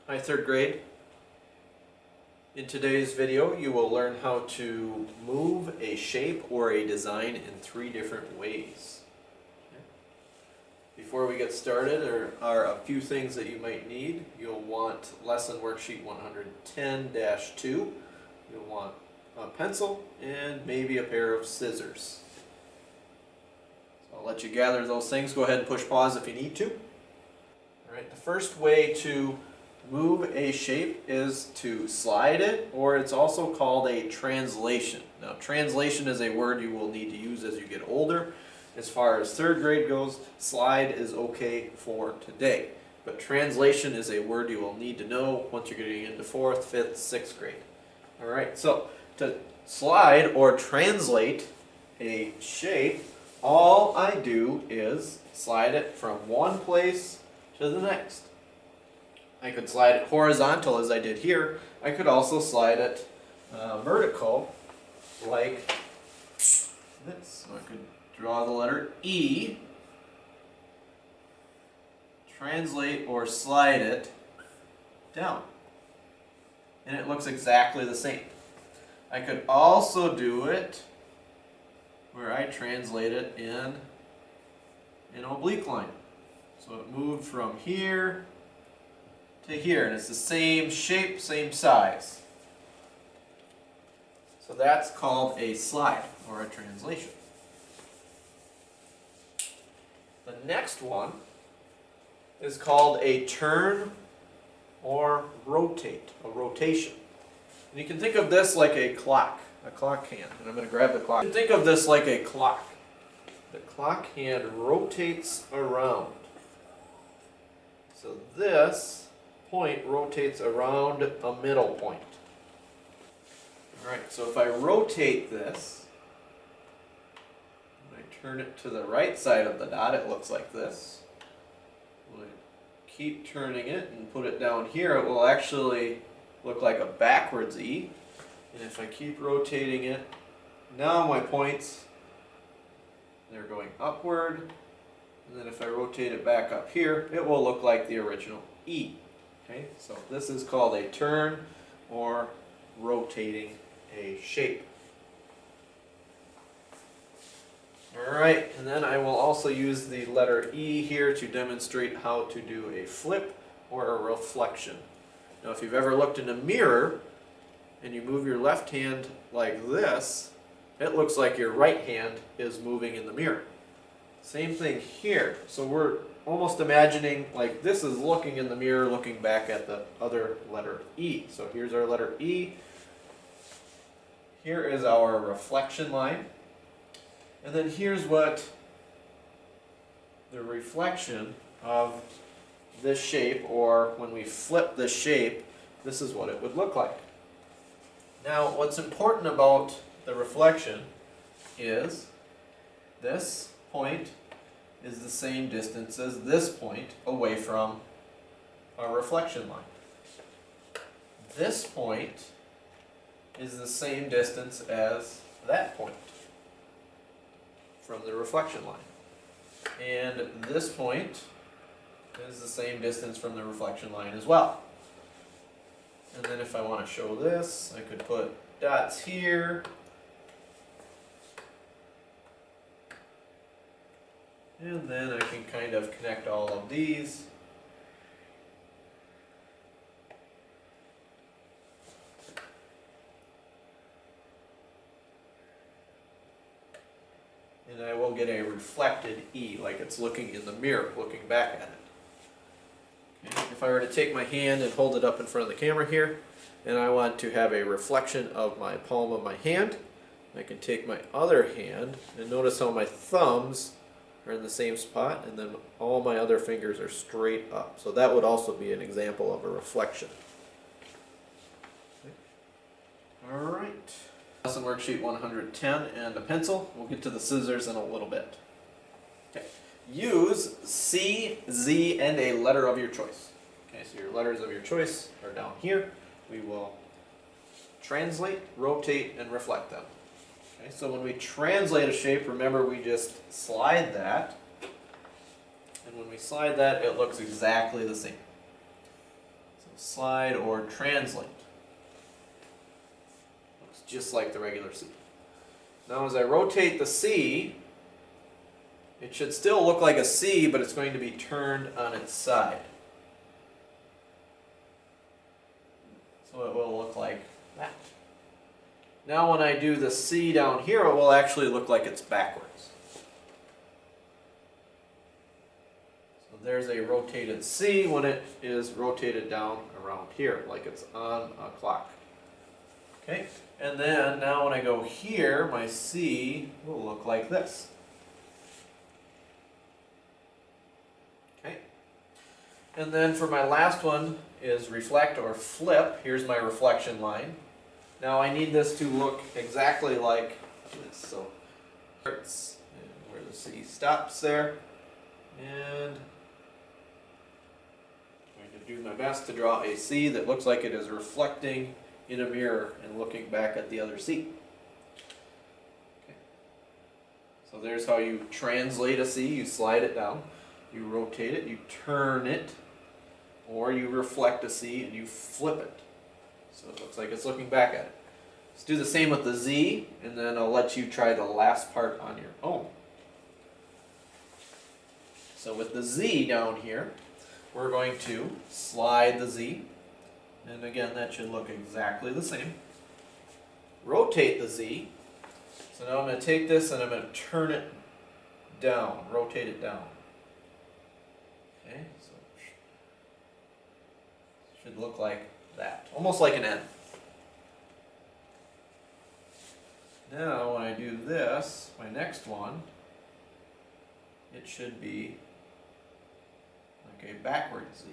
Hi, third grade. In today's video, you will learn how to move a shape or a design in 3 different ways. Before we get started, there are a few things that you might need. You'll want lesson worksheet 110-2. You'll want a pencil and maybe a pair of scissors. So I'll let you gather those things. Go ahead and push pause if you need to. All right, the first way to move a shape is to slide it, or it's also called a translation. Now, translation is a word you will need to use as you get older. As far as third grade goes, slide is okay for today. But translation is a word you will need to know once you're getting into 4th, 5th, 6th grade. All right, so to slide or translate a shape, all I do is slide it from one place to the next. I could slide it horizontal as I did here. I could also slide it vertical like this. So I could draw the letter E, translate or slide it down, and it looks exactly the same. I could also do it where I translate it in an oblique line. So it moved from here to here, and it's the same shape, same size. So that's called a slide or a translation. The next one is called a turn or rotate, a rotation. And you can think of this like a clock hand. And I'm going to grab the clock. You can think of this like a clock. The clock hand rotates around. So this point rotates around a middle point. Alright, so if I rotate this, and I turn it to the right side of the dot, it looks like this. When I keep turning it and put it down here, it will actually look like a backwards E. And if I keep rotating it, now my points, they're going upward. And then if I rotate it back up here, it will look like the original E. Okay, so this is called a turn or rotating a shape. Alright, and then I will also use the letter E here to demonstrate how to do a flip or a reflection. Now, if you've ever looked in a mirror and you move your left hand like this, it looks like your right hand is moving in the mirror. Same thing here. So we're almost imagining like this is looking in the mirror, looking back at the other letter E. So here's our letter E. Here is our reflection line. And then here's what the reflection of this shape, or when we flip this shape, this is what it would look like. Now, what's important about the reflection is this point is the same distance as this point away from our reflection line. This point is the same distance as that point from the reflection line. And this point is the same distance from the reflection line as well. And then if I want to show this, I could put dots here. And then I can kind of connect all of these. And I will get a reflected E, like it's looking in the mirror, looking back at it. Okay. If I were to take my hand and hold it up in front of the camera here, and I want to have a reflection of my palm of my hand, I can take my other hand, and notice how my thumbs are in the same spot, and then all my other fingers are straight up. So that would also be an example of a reflection. Okay. All right. Lesson worksheet 110 and a pencil. We'll get to the scissors in a little bit. Okay. Use C, Z, and a letter of your choice. Okay, so your letters of your choice are down here. We will translate, rotate, and reflect them. Okay, so when we translate a shape, remember we just slide that, and when we slide that, it looks exactly the same. So slide or translate. Looks just like the regular C. Now as I rotate the C, it should still look like a C, but it's going to be turned on its side. So it will look like that. Now when I do the C down here, it will actually look like it's backwards. So there's a rotated C when it is rotated down around here, like it's on a clock. Okay, and then now when I go here, my C will look like this. Okay, and then for my last one is reflect or flip. Here's my reflection line. Now I need this to look exactly like this. So starts where the C stops there, and I'm going to do my best to draw a C that looks like it is reflecting in a mirror and looking back at the other C. Okay. So there's how you translate a C. You slide it down, you rotate it, you turn it, or you reflect a C and you flip it. So it looks like it's looking back at it. Let's do the same with the Z, and then I'll let you try the last part on your own. So with the Z down here, we're going to slide the Z, and again that should look exactly the same. Rotate the Z. So now I'm going to take this and I'm going to turn it down, rotate it down. Okay, so it should look like that, almost like an N. Now when I do this, my next one, it should be like a backward Z.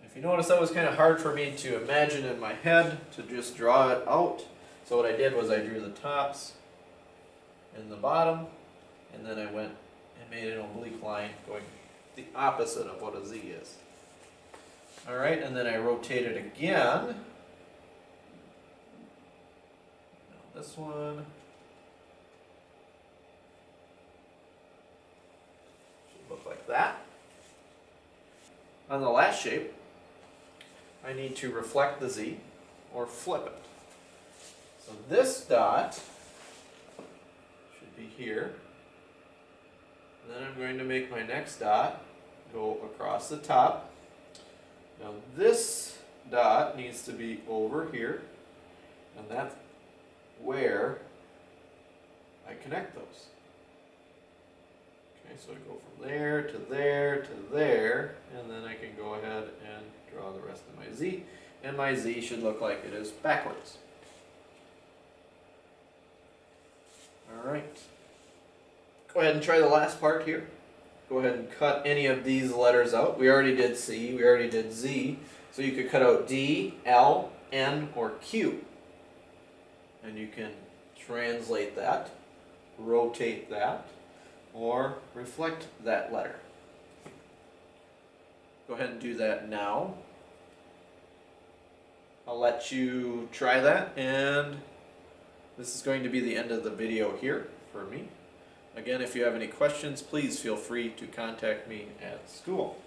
If you notice, that was kind of hard for me to imagine in my head, to just draw it out. So what I did was I drew the tops and the bottom, and then I went and made an oblique line going the opposite of what a Z is. Alright, and then I rotate it again. Now this one should look like that. On the last shape, I need to reflect the Z or flip it. So this dot should be here. And then I'm going to make my next dot go across the top. Now this dot needs to be over here, and that's where I connect those. Okay, so I go from there to there to there, and then I can go ahead and draw the rest of my Z, and my Z should look like it is backwards. Alright, go ahead and try the last part here. Go ahead and cut any of these letters out. We already did C, we already did Z, so you could cut out D, L, N, or Q. And you can translate that, rotate that, or reflect that letter. Go ahead and do that now. I'll let you try that, and this is going to be the end of the video here for me. Again, if you have any questions, please feel free to contact me at school.